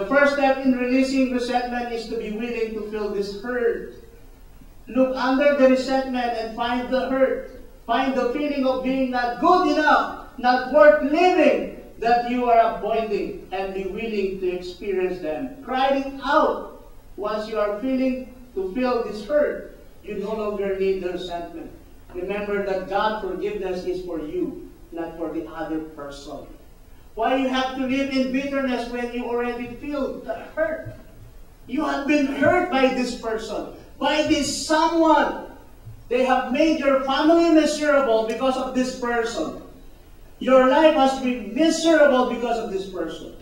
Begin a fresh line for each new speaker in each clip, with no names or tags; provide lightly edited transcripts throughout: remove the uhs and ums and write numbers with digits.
The first step in releasing resentment is to be willing to feel this hurt. Look under the resentment and find the hurt. Find the feeling of being not good enough, not worth living, that you are avoiding, and be willing to experience them. Cry it out. Once you are feeling to feel this hurt, you no longer need the resentment. Remember that God's forgiveness is for you, not for the other person. Why you have to live in bitterness when you already feel the hurt? You have been hurt by this person, by this someone. They have made your family miserable because of this person. Your life has been miserable because of this person.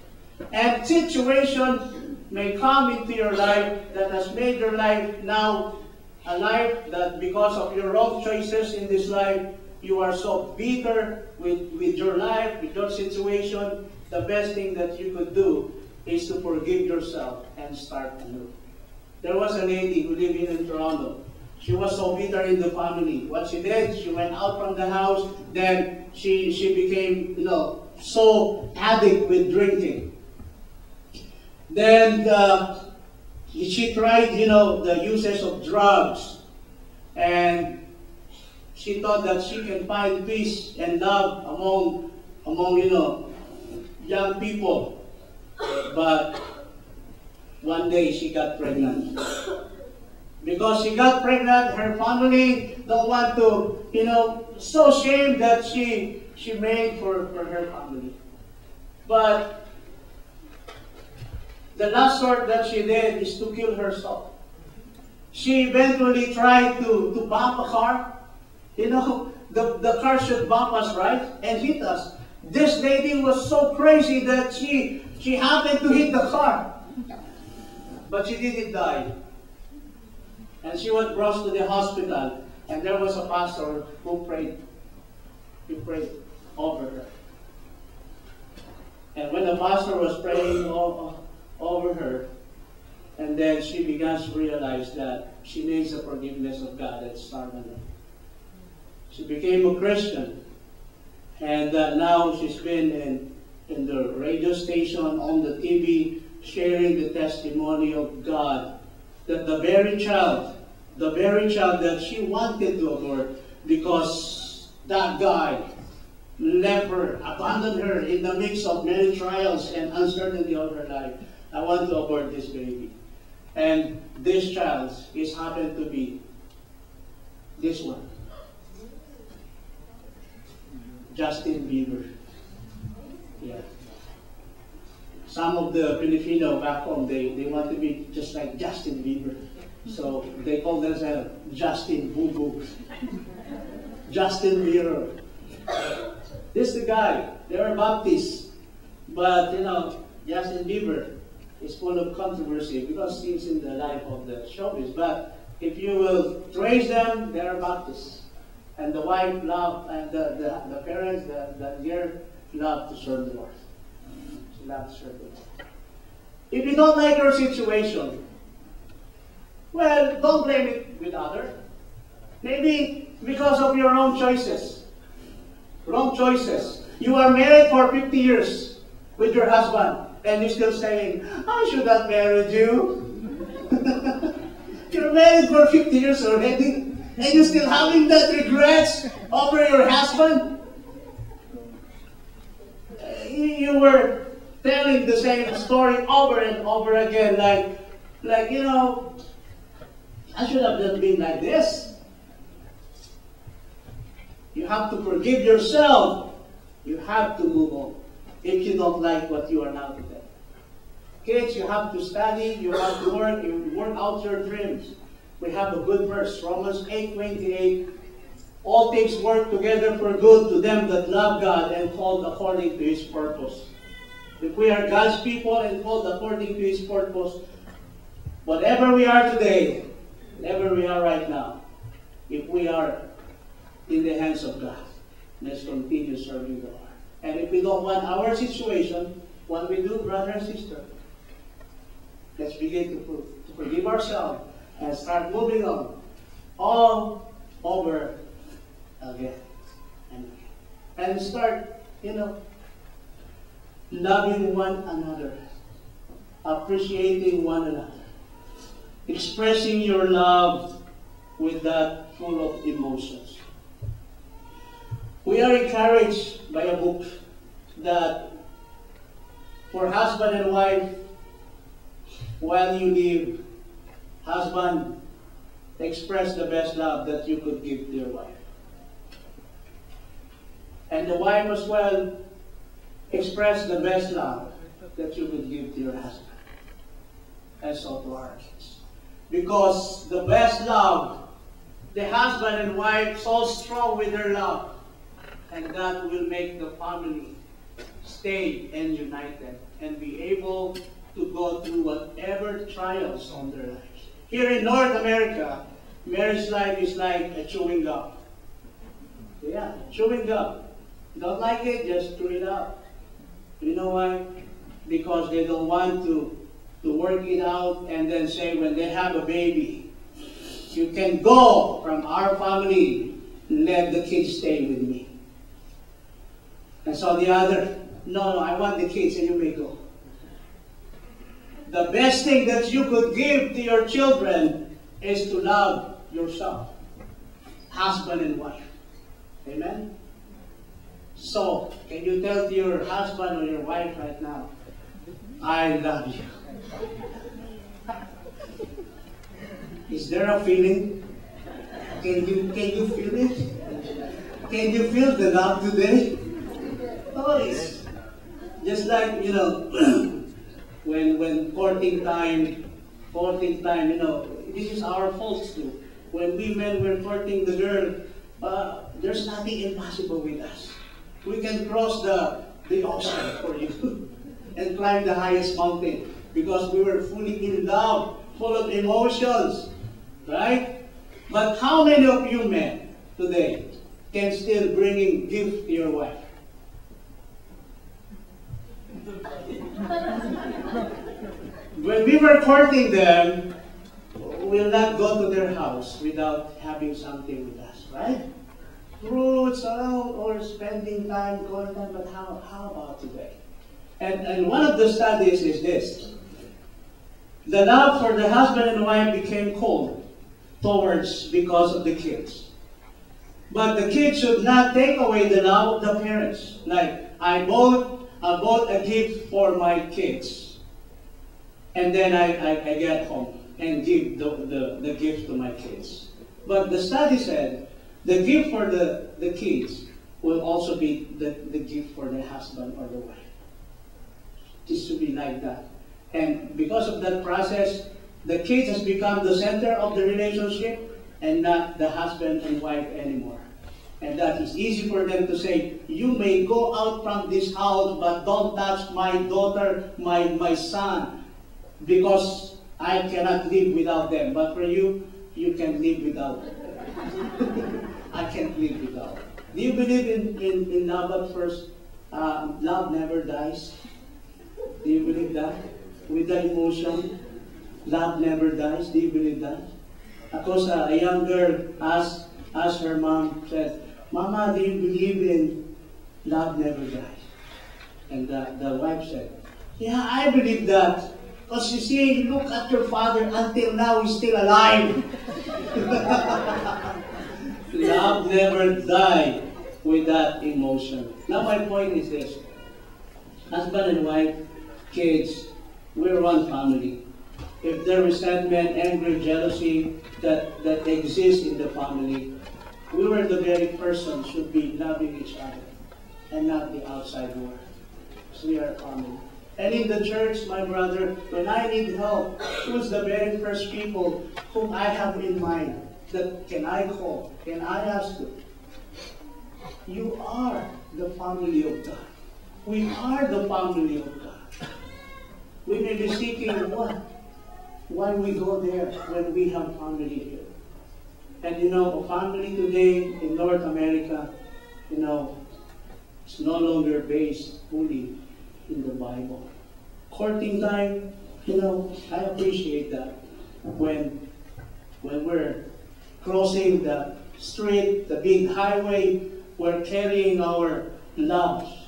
And situation may come into your life that has made your life now a life that because of your wrong choices in this life, you are so bitter with your life, with your situation. The best thing that you could do is to forgive yourself and start anew. There was a lady who lived in Toronto. She was so bitter in the family. What she did, she went out from the house, then she became, so addict with drinking. Then she tried, the usage of drugs. And she thought that she can find peace and love among young people. But one day she got pregnant. Because she got pregnant, her family don't want to, so ashamed that she made for her family. But the last sort that she did is to kill herself. She eventually tried to bump a car. The car should bump us, right? And hit us. This lady was so crazy that she happened to hit the car. But she didn't die. And she was brought to the hospital. And there was a pastor who prayed. He prayed over her. And when the pastor was praying over her, and then she began to realize that she needs the forgiveness of God and start anew. She became a Christian. And now she's been in the radio station, on the TV, sharing the testimony of God. That the very child that she wanted to abort because that guy left her, abandoned her in the midst of many trials and uncertainty of her life. I want to abort this baby. And this child is happened to be this one. Justin Bieber. Yeah. Some of the Filipino back home, they want to be just like Justin Bieber. So they call themselves Justin Boo Boo. Justin Bieber. This is the guy. They are Baptists. But, Justin Bieber is full of controversy because he's in the life of the showbiz. But if you will trace them, they are Baptists. And the wife loved, and the parents, the girl loved to serve the Lord. She loved to serve the Lord. If you don't like your situation, well, don't blame it with others. Maybe because of your own choices. Wrong choices. You are married for 50 years with your husband, and you're still saying, I should have married you. You're married for 50 years already, and you're still having that regrets over your husband. You were telling the same story over and over again, like I should have not been like this. You have to forgive yourself. You have to move on if you don't like what you are now today. Kids, you have to study, you have to work, you work out your dreams. We have a good verse, Romans 8:28. All things work together for good to them that love God and called according to His purpose. If we are God's people and called according to His purpose, whatever we are today, whatever we are right now, if we are in the hands of God, let's continue serving the Lord. And if we don't want our situation, what we do, brother and sister, let's begin to forgive ourselves and start moving on all over again and again. And start, loving one another. appreciating one another, expressing your love with that full of emotions. We are encouraged by a book that for husband and wife, while you live, husband, express the best love that you could give to your wife. And the wife as well, express the best love that you could give to your husband. And so to our kids. Because the best love, the husband and wife so strong with their love, and that will make the family stay and united and be able to go through whatever trials on their lives. Here in North America, marriage life is like a chewing gum. Yeah, chewing gum. Don't like it, just chew it out. You know why? Because they don't want to work it out and then say when they have a baby, you can go from our family, let the kids stay with me. And so the other, no, I want the kids and you may go. The best thing that you could give to your children is to love yourself, husband and wife. Amen? So, can you tell to your husband or your wife right now, I love you? Is there a feeling? Can you feel it? Can you feel the love today? Oh, it's just like, you know, when courting time, you know, this is our fault too. When we men were courting the girl, there's nothing impossible with us. We can cross the ocean for you and climb the highest mountain because we were fully in love, full of emotions, right? But how many of you men today can still bring in gift to your wife? When we were courting them, we'll not go to their house without having something with us, right? Fruits or spending time, going time, but how about today? And one of the studies is this. The love for the husband and wife became cold because of the kids. But the kids should not take away the love of the parents. Like, I bought a gift for my kids. And then I get home and give the gift to my kids. But the study said, the gift for the kids will also be the gift for the husband or the wife. It should be like that. And because of that process, the kids has become the center of the relationship and not the husband and wife anymore. And that is easy for them to say, you may go out from this house, but don't touch my daughter, my son, because I cannot live without them. But for you, you can live without them. I can't live without them. Do you believe in love at first? Love never dies. Do you believe that? With the emotion, love never dies. Do you believe that? Of course, a young girl asked her mom, said, Mama, do you believe in love never dies? And the wife said, yeah, I believe that. Because you see, look at your father, until now he's still alive. Love never died with that emotion. Now my point is this. Husband and wife, kids, we're one family. If there is resentment, anger, jealousy that exists in the family, we were the very person should be loving each other and not the outside world. So we are a family. And in the church, my brother, when I need help, who's the very first people whom I have in mind that can I call, can I ask to? You are the family of God. We are the family of God. We may be seeking what? Why we go there when we have family here? And you know, a family today in North America, you know, it's no longer based fully in the Bible. Courting time, you know, I appreciate that. When we're crossing the street, the big highway, we're carrying our loves